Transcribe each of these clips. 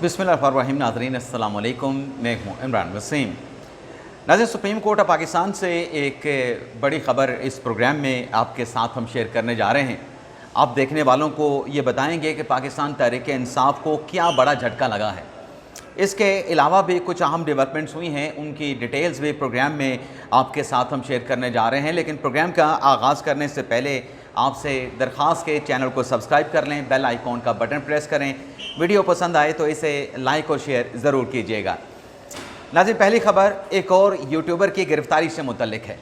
बिस्मिल्लाहिर्रहमानिर्रहीम। नाज़रीन अस्सलाम वालेकुम, मैं हूँ इमरान वसीम। नाज़रीन, सुप्रीम कोर्ट ऑफ पाकिस्तान से एक बड़ी ख़बर इस प्रोग्राम में आपके साथ हम शेयर करने जा रहे हैं। आप देखने वालों को ये बताएंगे कि पाकिस्तान तहरीक इंसाफ को क्या बड़ा झटका लगा है। इसके अलावा भी कुछ अहम डेवलपमेंट्स हुई हैं, उनकी डिटेल्स भी प्रोग्राम में आपके साथ हम शेयर करने जा रहे हैं। लेकिन प्रोग्राम का आगाज़ करने से पहले आपसे दरख्वास्त के चैनल को सब्सक्राइब कर लें, बेल आइकॉन का बटन प्रेस करें। वीडियो पसंद आए तो इसे लाइक और शेयर ज़रूर कीजिएगा। नाज़रीन, पहली खबर एक और यूट्यूबर की गिरफ्तारी से मुतल्लिक है।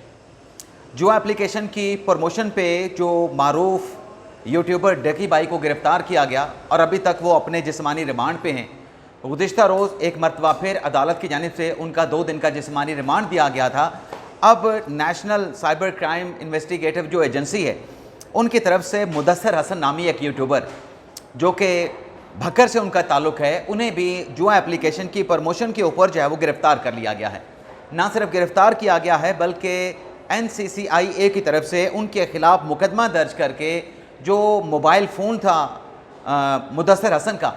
जुआ एप्लीकेशन की प्रमोशन पे जो मारूफ यूट्यूबर डकी बाई को गिरफ़्तार किया गया और अभी तक वो अपने जिस्मानी रिमांड पे हैं। गुज़िश्ता रोज़ एक मरतबा फिर अदालत की जानिब से उनका 2 दिन का जिस्मानी रिमांड दिया गया था। अब नेशनल साइबर क्राइम इन्वेस्टिगेटिव जो एजेंसी है, उनकी तरफ से मुदस्सर हसन नामी एक यूट्यूबर जो कि भक्कर से उनका ताल्लुक़ है, उन्हें भी जुआ एप्लीकेशन की प्रमोशन के ऊपर जो है वो गिरफ़्तार कर लिया गया है। ना सिर्फ गिरफ़्तार किया गया है बल्कि NCCIA की तरफ से उनके ख़िलाफ़ मुकदमा दर्ज करके जो मोबाइल फ़ोन था मुदस्सर हसन का,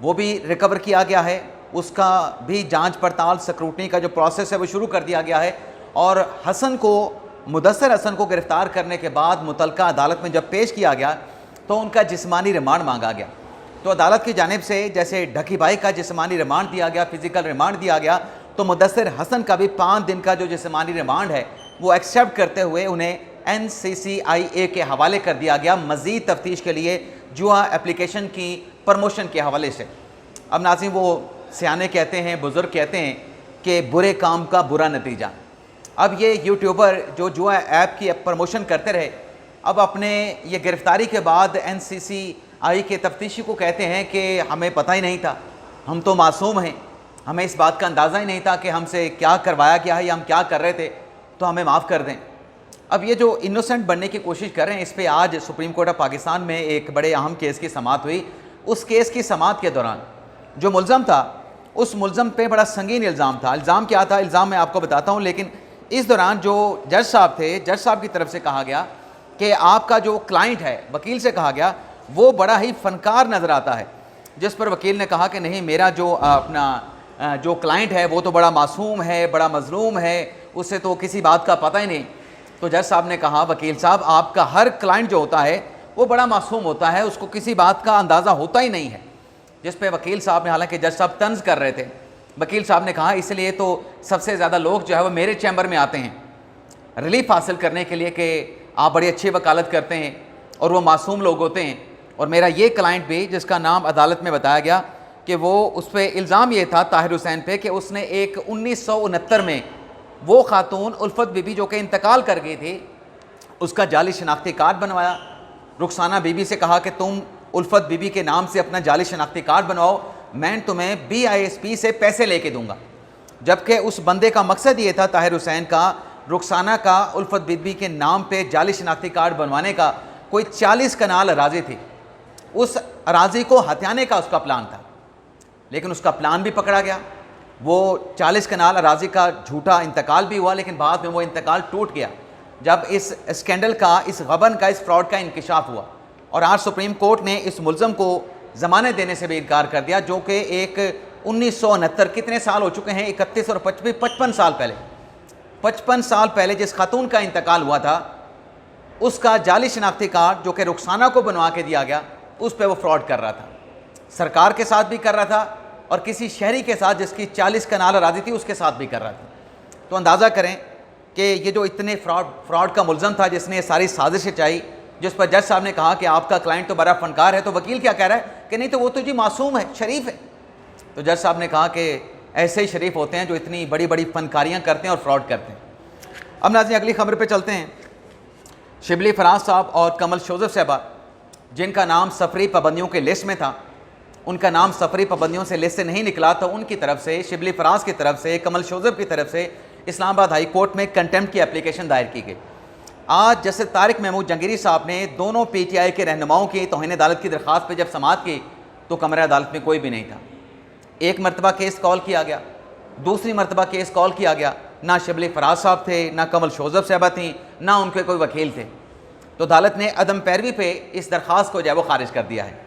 वो भी रिकवर किया गया है। उसका भी जांच पड़ताल स्क्रूटनी का जो प्रोसेस है वो शुरू कर दिया गया है। और मुदस्सर हसन को गिरफ़्तार करने के बाद मुतलका अदालत में जब पेश किया गया तो उनका जिस्मानी रिमांड मांगा गया। तो अदालत की जानिब से जैसे ढकी भाई का जिस्मानी रिमांड दिया गया, फ़िज़िकल रिमांड दिया गया, तो मुदस्सर हसन का भी 5 दिन का जो जिस्मानी रिमांड है वो एक्सेप्ट करते हुए उन्हें NCCIA के हवाले कर दिया गया मज़ीद तफ्तीश के लिए जुआ एप्लीकेशन की प्रमोशन के हवाले से। अब नाज़रीन, वो सियाने कहते हैं, बुज़ुर्ग कहते हैं कि बुरे काम का बुरा नतीजा। अब ये यूट्यूबर जो जुआ ऐप की प्रमोशन करते रहे, अब अपने ये गिरफ़्तारी के बाद NCCI के तफ्तीशी को कहते हैं कि हमें पता ही नहीं था, हम तो मासूम हैं, हमें इस बात का अंदाज़ा ही नहीं था कि हमसे क्या करवाया गया है या हम क्या कर रहे थे, तो हमें माफ़ कर दें। अब ये जो इनोसेंट बनने की कोशिश कर रहे हैं, इस पर आज सुप्रीम कोर्ट ऑफ पाकिस्तान में एक बड़े अहम केस की समाअत हुई। उस केस की समाअत के दौरान जो मुल्ज़म था, उस मुल्ज़म पे बड़ा संगीन इल्ज़ाम था। इल्ज़ाम क्या था? इल्ज़ाम मैं आपको बताता हूँ, लेकिन इस दौरान जो जज साहब थे, जज साहब की तरफ से कहा गया कि आपका जो क्लाइंट है, वकील से कहा गया, वो बड़ा ही फ़नकार नज़र आता है। जिस पर वकील ने कहा कि नहीं, मेरा जो जो क्लाइंट है वो तो बड़ा मासूम है, बड़ा मज़लूम है, उसे तो किसी बात का पता ही नहीं। तो जज साहब ने कहा, वकील साहब, आपका हर क्लाइंट जो होता है वो बड़ा मासूम होता है, उसको किसी बात का अंदाज़ा होता ही नहीं है। जिस पे वकील साहब ने, हालांकि जज साहब तंज़ कर रहे थे, वकील साहब ने कहा इसलिए तो सबसे ज़्यादा लोग जो है वो मेरे चैम्बर में आते हैं रिलीफ हासिल करने के लिए कि आप बड़ी अच्छी वकालत करते हैं और वो मासूम लोग होते हैं। और मेरा ये क्लाइंट भी, जिसका नाम अदालत में बताया गया कि वो, उस पर इल्ज़ाम ये था ताहिर हुसैन पे कि उसने एक 1969 में वो खातून उल्फत बीबी जो कि इंतकाल कर गई थी, उसका जाली शनाख्ती कार्ड बनवाया। रुखसाना बीबी से कहा कि तुम उल्फत बीबी के नाम से अपना जाली शनाख्ती कार्ड बनवाओ, मैं तुम्हें BISP से पैसे लेके दूंगा। जबकि उस बंदे का मकसद ये था, ताहिर हुसैन का, रुखसाना का उल्फत बीबी के नाम पे जाली शनाख्ती कार्ड बनवाने का कोई 40 कनाल अराज़ी थी, उस अराज़ी को हथियाने का उसका प्लान था। लेकिन उसका प्लान भी पकड़ा गया। वो 40 कनाल अराज़ी का झूठा इंतकाल भी हुआ, लेकिन बाद में वो इंतकाल टूट गया जब इस स्कैंडल का, इस गबन का, इस फ्रॉड का इंकिशाफ हुआ। और आज सुप्रीम कोर्ट ने इस मुल्ज़म को ज़मानत देने से भी इनकार कर दिया, जो कि एक 1969, कितने साल हो चुके हैं, 31 और 55 साल पहले, 55 साल पहले जिस खातून का इंतकाल हुआ था, उसका जाली शनाख्ती कार्ड जो कि रुखसाना को बनवा के दिया गया, उस पर वो फ्रॉड कर रहा था। सरकार के साथ भी कर रहा था और किसी शहरी के साथ जिसकी 40 कनाल अराज़ी थी उसके साथ भी कर रहा था। तो अंदाज़ा करें कि ये जो इतने फ्रॉड का मुल्ज़म था, जिसने ये सारी साजिश रचाई, जिस पर जज साहब ने कहा कि आपका क्लाइंट तो बड़ा फनकार है, तो वकील क्या कह रहा है कि नहीं, तो वो तो जी मासूम है, शरीफ है। तो जज साहब ने कहा कि ऐसे ही शरीफ होते हैं जो इतनी बड़ी बड़ी फनकारियाँ करते हैं और फ्रॉड करते हैं। अब नाज़रीन, अगली खबर पे चलते हैं। शिबली फराज साहब और कमल शोज़फ साहबा, जिनका नाम सफरी पाबंदियों के लिस्ट में था, उनका नाम सफरी पाबंदियों से लिस्ट से नहीं निकला, तो उनकी तरफ से, शिबली फराज की तरफ से, कमल शोज़फ की तरफ से इस्लामाबाद हाई कोर्ट में कंटेम्प्ट की एप्लीकेशन दायर की गई। आज जस्टिस तारिक महमूद जंगीरी साहब ने दोनों PTI के रहनुमाओं की तौहीन अदालत की दरख्वास्त पर जब समाअत की तो कमरा अदालत में कोई भी नहीं था। एक मरतबा केस कॉल किया गया, दूसरी मरतबा केस कॉल किया गया, ना शिबली फराज साहब थे, ना कमल शोज़फ साहबा थी, ना उनके कोई वकील थे। तो अदालत ने अदम पैरवी पे इस दरख्वास्त को जो है वो खारिज कर दिया है।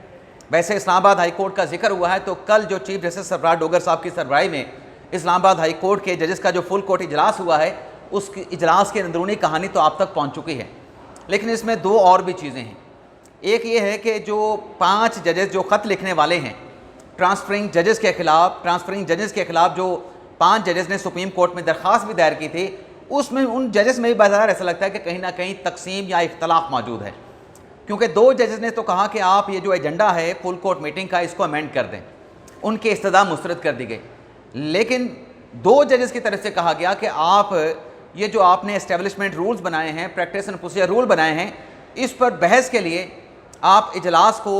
वैसे इस्लामाबाद हाई कोर्ट का जिक्र हुआ है तो कल जो चीफ जस्टिस सरफराज डोगर साहब की सरबराही में इस्लामाबाद हाई कोर्ट के जजेस का जो फुल कोर्ट इजलास हुआ है, उस इजलास की अंदरूनी कहानी तो आप तक पहुंच चुकी है। लेकिन इसमें दो और भी चीज़ें हैं। एक ये है कि जो 5 जजेस जो ख़त लिखने वाले हैं ट्रांसफरिंग जजेस के ख़िलाफ़ जो 5 जजेस ने सुप्रीम कोर्ट में दरख्वास्त भी दायर की थी, उसमें उन जजेस में भी बाज़ार ऐसा लगता है कि कहीं ना कहीं तकसीम या इख्तलाफ मौजूद है। क्योंकि 2 जजेस ने तो कहा कि आप ये जो एजेंडा है फुल कोर्ट मीटिंग का, इसको अमेंड कर दें, उनकी इस्तदा मुस्तरद कर दी गई। लेकिन 2 जजेस की तरफ से कहा गया कि आप ये जो आपने एस्टेब्लिशमेंट रूल्स बनाए हैं, प्रैक्टिस एंड प्रोसीजर रूल बनाए हैं, इस पर बहस के लिए आप इजलास को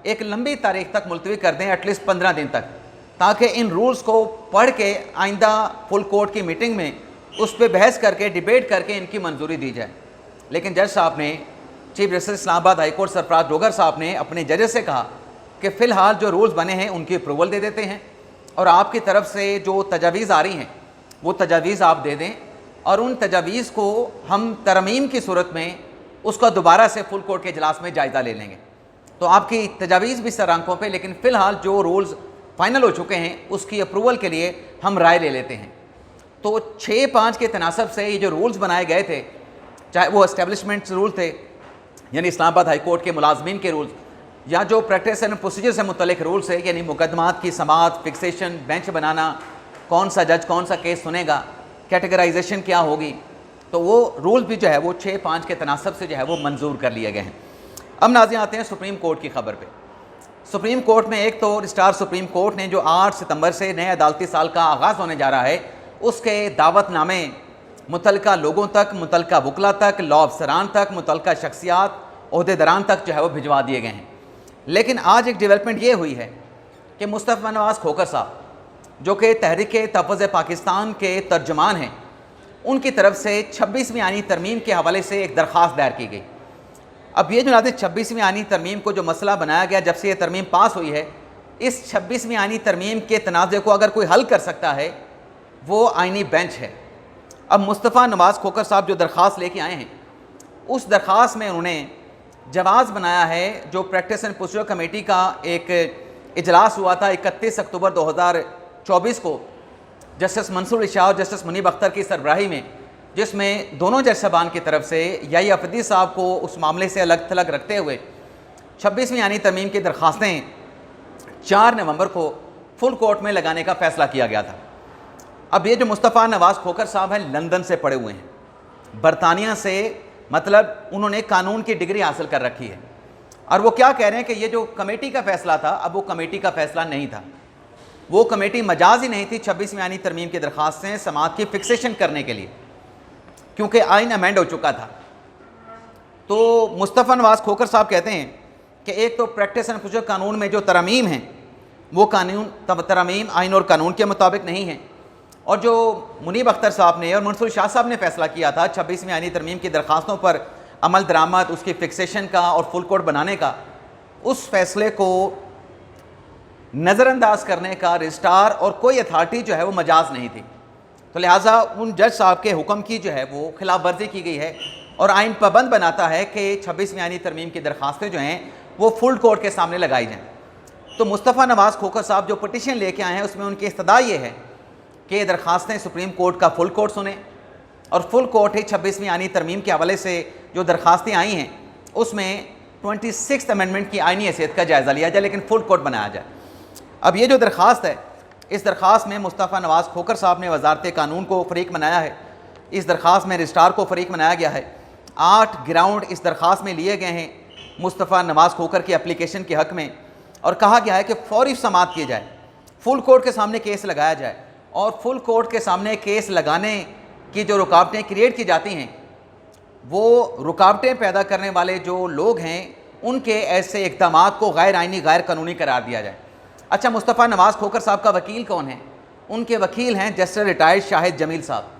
एक लंबी तारीख तक मुलतवी कर दें, एटलीस्ट 15 दिन तक, ताकि इन रूल्स को पढ़ के आइंदा फुल कोर्ट की मीटिंग में उस पर बहस करके डिबेट करके इनकी मंजूरी दी जाए। लेकिन जज साहब ने, chief justice Islamabad high court Sarfaraz Dogar साहब ने अपने जजेस से कहा कि फ़िलहाल जो रूल्स बने हैं उनकी अप्रूवल दे देते हैं और आपकी तरफ से जो तजावीज़ आ रही हैं वो तजावीज़ आप दे दें और उन तजावीज़ को हम तरमीम की सूरत में उसका दोबारा से फुल कोर्ट के इजलास में जायज़ा ले लेंगे। तो आपकी तजावीज़ भी सर आंखों पे, लेकिन फ़िलहाल जो रूल्स फाइनल हो चुके हैं उसकी अप्रूवल के लिए हम राय ले लेते हैं। तो 6-5 के तनासब से ये जो रूल्स बनाए गए थे, चाहे वो एस्टेब्लिशमेंट रूल थे यानी इस्लामाबाद हाई कोर्ट के मुलाजमीन के रूल्स, या जो प्रैक्टिस एंड प्रोसीजर से मुतल्लिक रूल्स है यानी मुकदमात की समाअत, फिक्सेशन, बेंच बनाना, कौन सा जज कौन सा केस सुनेगा, कैटेगराइजेशन क्या होगी, तो वो रूल भी जो है वो 6-5 के तनासब से जो है वो मंजूर कर लिए गए हैं। अब नाज़रीन आते हैं सुप्रीम कोर्ट की खबर पे। सुप्रीम कोर्ट में एक तो रजिस्ट्रार सुप्रीम कोर्ट ने जो 8 सितंबर से नए अदालती साल का आगाज़ होने जा रहा है, उसके दावतनामे मुतलका लोगों तक, मुतलका वकला तक, लॉ अफसरान तक, मुतलका शख्सियात, ओहदेदारान तक जो है वो भिजवा दिए गए हैं। लेकिन आज एक डेवलपमेंट ये हुई है कि मुस्तफ़ा नवाज़ खोखर साहब जो कि तहरीक तहफ़्फ़ुज़ पाकिस्तान के तर्जुमान हैं, उनकी तरफ से 26वीं आईनी तरमीम के हवाले से एक दरख्वास्त दायर की गई। अब ये जो नाज़रीन 26वीं आईनी तरमीम को जो मसला बनाया गया जब से ये तरमीम पास हुई है, इस 26वीं आईनी तरमीम के तनाज़े को अगर कोई हल कर सकता है वो आईनी बेंच है। अब मुस्तफ़ा नवाज़ खोखर साहब जो दरख्वास्त लेके आए हैं, उस दरख्वास्त में उन्होंने जवाज़ बनाया है जो प्रैक्टिस एंड प्रोसीजर कमेटी का एक इजलास हुआ था 31 अक्टूबर 2024 को जस्टिस मंसूर शाह और जस्टिस मुनीब अख्तर की सरबराही में, जिसमें दोनों जज साहबान की तरफ से याही अफरीदी साहब को उस मामले से अलग थलग रखते हुए 26वीं आईनी तरमीम की दरख्वास्तें 4 नवंबर को फुल कोर्ट में लगाने का फ़ैसला किया गया था। अब ये जो मुस्तफ़ा नवाज़ खोखर साहब हैं, लंदन से पढ़े हुए हैं, बरतानिया से, मतलब उन्होंने कानून की डिग्री हासिल कर रखी है, और वो क्या कह रहे हैं कि ये जो कमेटी का फ़ैसला था, अब वो कमेटी का फ़ैसला नहीं था, वो कमेटी मजाज ही नहीं थी 26वीं आईनी तरमीम की दरख्वास्तें समाअत की फिक्सेशन करने के लिए, क्योंकि आइन अमेंड हो चुका था। तो मुस्तफ़ा नवाज़ खोखर साहब कहते हैं कि एक तो प्रैक्टिस एंड प्रोसीजर कानून में जो तरमीम हैं वो कानून तरमीम आइन और कानून के मुताबिक नहीं है, और जो मुनीब अख्तर साहब ने और मंसूर शाह साहब ने फैसला किया था 26वीं आईनी तरमीम की दरख्वास्तों पर अमल दरामद, उसकी फिक्सेशन का और फुल कोर्ट बनाने का, उस फैसले को नज़रअंदाज करने का रजिस्ट्रार और कोई अथॉरिटी जो है वो मजाज नहीं थी। तो लिहाजा उन जज साहब के हुक्म की जो है वो खिलाफ वर्जी की गई है और आइन पाबंद बनाता है कि 26वीं आईनी तरमीम की दरख्वास्तें जो हैं वो फुल कोर्ट के सामने लगाई जाएँ। तो मुस्तफ़ा नवाज़ खोखर साहब जो पटिशन लेके आए हैं उसमें उनकी इस्तदा ये है कि ये दरख्वास्तें सुप्रीम कोर्ट का फुल कोर्ट सुने, और फुल कोर्ट ही 26वीं आईनी तरमीम के हवाले से जो दरख्वास्तें आई हैं उसमें 26th अमेंडमेंट की आईनी हैसियत का जायज़ा लिया जाए, लेकिन फुल कोर्ट बनाया जाए। अब ये जो दरख्वास्त है, इस दरख्वास्त में मुस्तफ़ा नवाज़ खोखर साहब ने वजारत कानून को फ़रीक बनाया है, इस दरख्वास्त में रजिस्ट्रार को फ़रीक बनाया गया है। 8 ग्राउंड इस दरख्वास्त में लिए गए हैं मुस्तफ़ा नवाज़ खोखर की एप्लीकेशन के हक़ में, और कहा गया है कि फ़ौरी समाअत की जाए, फुल कोर्ट के सामने केस लगाया जाए, और फुल कोर्ट के सामने केस लगाने की जो रुकावटें क्रिएट की जाती हैं, वो रुकावटें पैदा करने वाले जो लोग हैं उनके ऐसे इक़दामात को गैर आइनी, गैर कानूनी करार दिया जाए। अच्छा, मुस्तफ़ा नवाज़ खोखर साहब का वकील कौन है? उनके वकील हैं जस्टिस रिटायर्ड शाहिद जमील साहब,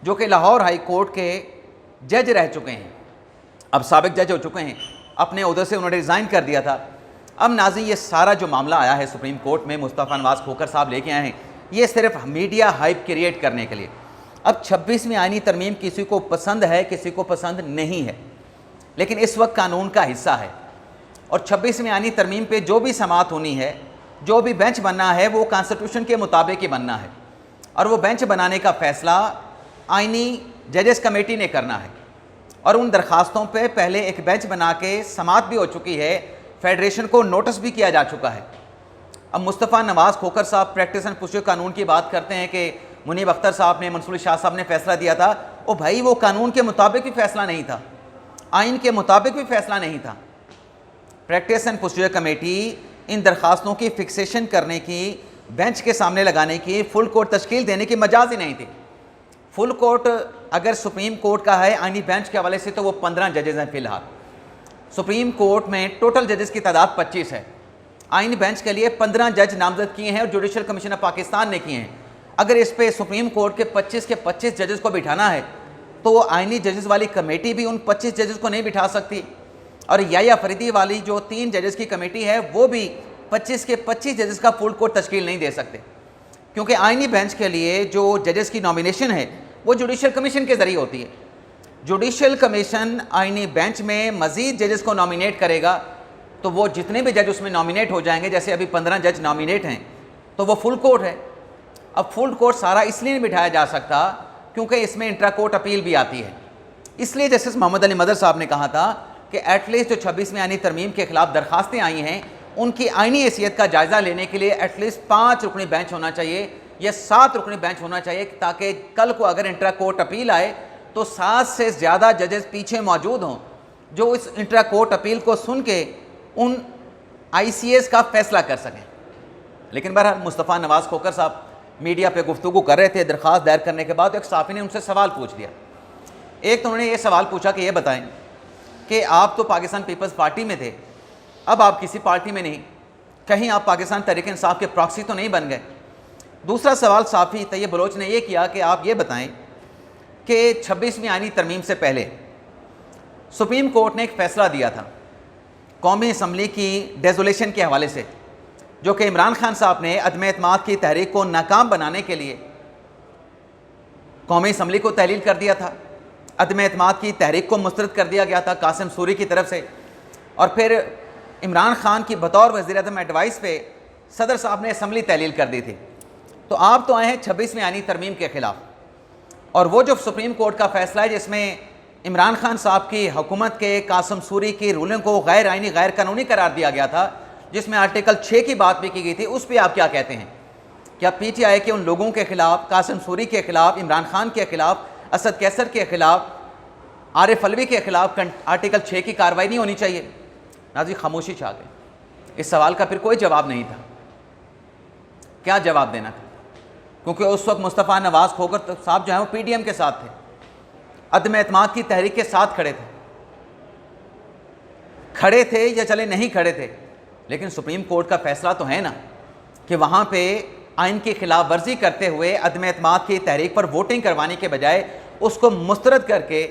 जो कि लाहौर हाई कोर्ट के जज रह चुके हैं, अब साबिक जज हो चुके हैं, अपने उहदे से उन्होंने रिज़ाइन कर दिया था। अब नाज़रीन, ये सारा जो मामला आया है सुप्रीम कोर्ट में, मुस्तफ़ा नवाज़ खोखर साहब लेके आए हैं, ये सिर्फ मीडिया हाइप क्रिएट करने के लिए। अब 26वीं आईनी तरमीम किसी को पसंद है, किसी को पसंद नहीं है, लेकिन इस वक्त कानून का हिस्सा है। और 26वीं आईनी तरमीम पे जो भी समाअत होनी है, जो भी बेंच बनना है, वो कॉन्स्टिट्यूशन के मुताबिक ही बनना है और वो बेंच बनाने का फ़ैसला आईनी जजेस कमेटी ने करना है। और उन दरखास्तों पे पहले एक बेंच बना के समाअत भी हो चुकी है, फेडरेशन को नोटिस भी किया जा चुका है। अब मुस्तफ़ा नवाज़ खोखर साहब प्रैक्टिस एंड प्रोसीजर कानून की बात करते हैं कि मुनीब अख्तर साहब ने, मंसूर शाह साहब ने फ़ैसला दिया था। ओ भाई, वो कानून के मुताबिक भी फ़ैसला नहीं था, आइन के मुताबिक भी फ़ैसला नहीं था। प्रैक्टिस एंड प्रोसीजर कमेटी इन दरखास्तों की फिक्सेशन करने की, बेंच के सामने लगाने की, फुल कोर्ट तश्कील देने की मजाज ही नहीं थी। फुल कोर्ट अगर सुप्रीम कोर्ट का है आइनी बेंच के हवाले से तो वो 15 जजेस हैं फ़िलहाल। सुप्रीम कोर्ट में टोटल जजेस की तादाद 25 है। आइनी बेंच के लिए 15 जज नामजद किए हैं और जुडिशल कमीशन ऑफ पाकिस्तान ने किए हैं। अगर इस पे सुप्रीम कोर्ट के 25 जजेस को बिठाना है तो वो आइनी जजेस वाली कमेटी भी उन 25 जजेस को नहीं बिठा सकती, और या फरीदी वाली जो 3 जजेस की कमेटी है वो भी 25 के 25 जजेस का फुल कोर्ट तश्कील नहीं दे सकते, क्योंकि आइनी बेंच के लिए जो जजेस की नॉमिनेशन है वो जुडिशल कमीशन के ज़रिए होती है। जुडिशल कमीशन आइनी बेंच में मज़ीद जजेस को नॉमिनेट करेगा तो वो जितने भी जज उसमें नॉमिनेट हो जाएंगे, जैसे अभी 15 जज नॉमिनेट हैं, तो वो फुल कोर्ट है। अब फुल कोर्ट सारा इसलिए नहीं बिठाया जा सकता क्योंकि इसमें इंट्रा कोर्ट अपील भी आती है। इसलिए जस्टिस मोहम्मद अली मदर साहब ने कहा था कि एटलीस्ट जो 26वीं आइनी तरमीम के खिलाफ दरखास्तें आई हैं उनकी आइनी हैसियत का जायज़ा लेने के लिए एटलीस्ट 5 रुकनी बेंच होना चाहिए या 7 रुकनी बेंच होना चाहिए, ताकि कल को अगर इंट्रा कोर्ट अपील आए तो 7 से ज़्यादा जजेस पीछे मौजूद हों जो इस इंट्रा कोर्ट अपील को सुन के उन ICS का फ़ैसला कर सकें। लेकिन बहरहाल मुस्तफ़ा नवाज़ खोखर साहब मीडिया पे गुफ्तगू कर रहे थे दरख्वास्त दायर करने के बाद। एक सहाफ़ी ने उनसे सवाल पूछ लिया। एक तो उन्होंने ये सवाल पूछा कि ये बताएं कि आप तो पाकिस्तान पीपल्स पार्टी में थे, अब आप किसी पार्टी में नहीं, कहीं आप पाकिस्तान तहरीक इंसाफ के प्रॉक्सी तो नहीं बन गए। दूसरा सवाल सहाफ़ी तैयब बलोच ने यह किया कि आप ये बताएं कि 26वीं आइनी तरमीम से पहले सुप्रीम कोर्ट ने एक फ़ैसला दिया था कौमी असम्बली की डेजोलेशन के हवाले से, जो कि इमरान खान साहब ने अदम एतमाद की तहरीक को नाकाम बनाने के लिए कौमी असम्बली को तहलील कर दिया था। अदम एतमाद की तहरीक को मुस्तरद कर दिया गया था कासिम सूरी की तरफ से, और फिर इमरान खान की बतौर वज़ीर आज़म एडवाइस पे सदर साहब ने असम्बली तहलील कर दी थी। तो आप तो आए हैं 26वीं आइनी तरमीम के ख़िलाफ़, और वो जो सुप्रीम कोर्ट का फ़ैसला है जिसमें इमरान खान साहब की हुकूमत के कासिम सूरी की रूलिंग को गैर आइनी गैर कानूनी करार दिया गया था, जिसमें आर्टिकल 6 की बात भी की गई थी, उस पर आप क्या कहते हैं? क्या PTI के उन लोगों के ख़िलाफ़, कासिम सूरी के ख़िलाफ़, इमरान खान के ख़िलाफ़, असद कैसर के ख़िलाफ़, आरिफ अलवी के ख़िलाफ़ आर्टिकल 6 की कार्रवाई नहीं होनी चाहिए? नाज़रीन, खामोशी छा गई। इस सवाल का फिर कोई जवाब नहीं था। क्या जवाब देना था? क्योंकि उस वक्त मुस्तफ़ा नवाज़ खोखर साहब जो है वो PDM के साथ थे, अदम एतमाद की तहरीक के साथ खड़े थे या चले नहीं खड़े थे, लेकिन सुप्रीम कोर्ट का फ़ैसला तो है ना कि वहाँ पे आइन की खिलाफ वर्जी करते हुए अदम एतमाद की तहरीक पर वोटिंग करवाने के बजाय उसको मुस्तरद करके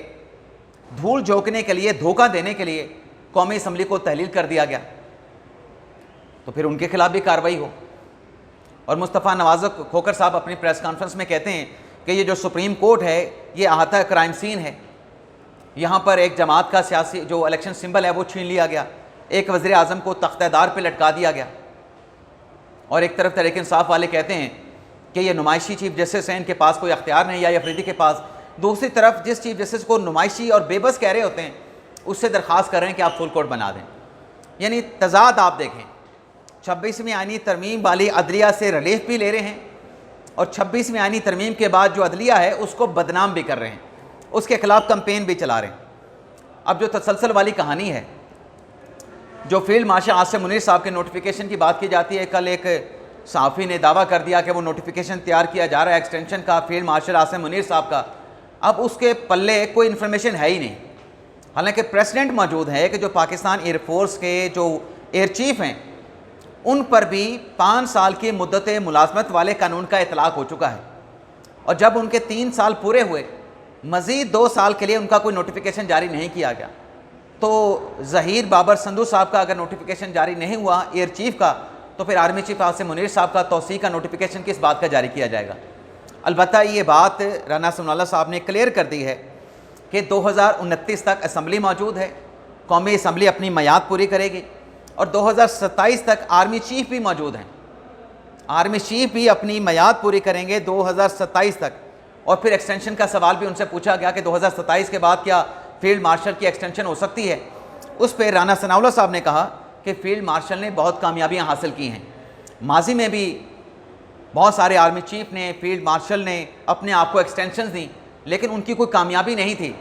धूल झोंकने के लिए, धोखा देने के लिए कौमी असम्बली को तहलील कर दिया गया, तो फिर उनके खिलाफ भी कार्रवाई हो। और मुस्तफ़ा नवाज़ खोखर साहब अपनी प्रेस कॉन्फ्रेंस में कहते हैं कि ये जो सुप्रीम कोर्ट है ये अहाता क्राइम सीन है, यहाँ पर एक जमात का सियासी जो इलेक्शन सिंबल है वो छीन लिया गया, एक वज़ीर आज़म को तख्तेदार पे लटका दिया गया, और एक तरफ तहरीक इंसाफ वाले कहते हैं कि ये नुमाइशी चीफ जस्टिस हैं, इनके पास कोई अख्तियार नहीं, या अफरीदी के पास। दूसरी तरफ जिस चीफ जस्टिस को नुमाइशी और बेबस कह रहे होते हैं उससे दरख्वास्त कर रहे हैं कि आप फुल कोर्ट बना दें। यानी तजाद आप देखें, 26वीं आइनी तरमीम वाली अदलिया से रिलीफ भी ले रहे हैं और 26वीं आइनी तरमीम के बाद जो अदलिया है उसको बदनाम भी कर रहे हैं, उसके खिलाफ कंपेन भी चला रहे हैं। अब जो तसलसल वाली कहानी है, जो फील्ड मार्शल आसिम मुनीर साहब के नोटिफिकेशन की बात की जाती है, कल एक सहाफ़ी ने दावा कर दिया कि वो नोटिफिकेशन तैयार किया जा रहा है एक्सटेंशन का फील्ड मार्शल आसिम मुनीर साहब का। अब उसके पल्ले कोई इन्फॉर्मेशन है ही नहीं, हालांकि प्रेसिडेंट मौजूद है कि जो पाकिस्तान एयरफोर्स के जो एयर चीफ हैं उन पर भी 5 साल की मुद्दत मुलाजमत वाले कानून का इतलाक़ हो चुका है, और जब उनके 3 साल पूरे हुए मज़ीद 2 साल के लिए उनका कोई नोटिफिकेशन जारी नहीं किया गया। तो ज़हीर बाबर संधू साहब का अगर नोटिफिकेशन जारी नहीं हुआ एयर चीफ का, तो फिर आर्मी चीफ आसिम मुनीर साहब का तौसीक़ का नोटिफिकेशन किस बात का जारी किया जाएगा? अलबत्ता ये बात राना सनाउल्लाह साहब ने क्लियर कर दी है कि 2029 तक असम्बली मौजूद है, कौमी असम्बली अपनी मियाद पूरी करेगी, और 2027 तक आर्मी चीफ भी मौजूद हैं। आर्मी चीफ भी अपनी मियाद पूरी करेंगे 2027 तक। और फिर एक्सटेंशन का सवाल भी उनसे पूछा गया कि 2027 के बाद क्या फील्ड मार्शल की एक्सटेंशन हो सकती है। उस पर राना सनाउल्लाह साहब ने कहा कि फील्ड मार्शल ने बहुत कामयाबियां हासिल की हैं। माजी में भी बहुत सारे आर्मी चीफ ने, फील्ड मार्शल ने अपने आप को एक्सटेंशन दी, लेकिन उनकी कोई कामयाबी नहीं थी।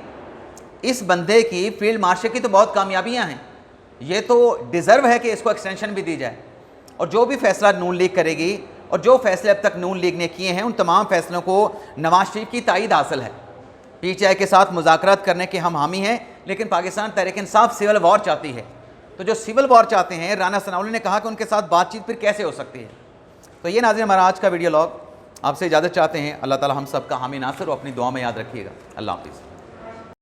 इस बंदे की, फील्ड मार्शल की तो बहुत कामयाबियां हैं, ये तो डिज़र्व है कि इसको एक्सटेंशन भी दी जाए। और जो भी फैसला नून लीग करेगी और जो फैसले अब तक नून लीग ने किए हैं, उन तमाम फैसलों को नवाज शरीफ की तायद हासिल है। PTI के साथ मुज़ाकरात करने के हम हामी हैं, लेकिन पाकिस्तान तहरीक इंसाफ सिविल वॉर चाहती है। तो जो सिविल वॉर चाहते हैं, राना सनाउल्लाह ने कहा कि उनके साथ बातचीत फिर कैसे हो सकती है। तो ये नाज़रीन हमारा आज का वीडियो लॉग। आपसे इजाज़त चाहते हैं। अल्लाह ताला हम सब का हामी नासिर और अपनी दुआ में याद रखिएगा। अल्लाह हाफ़िज़।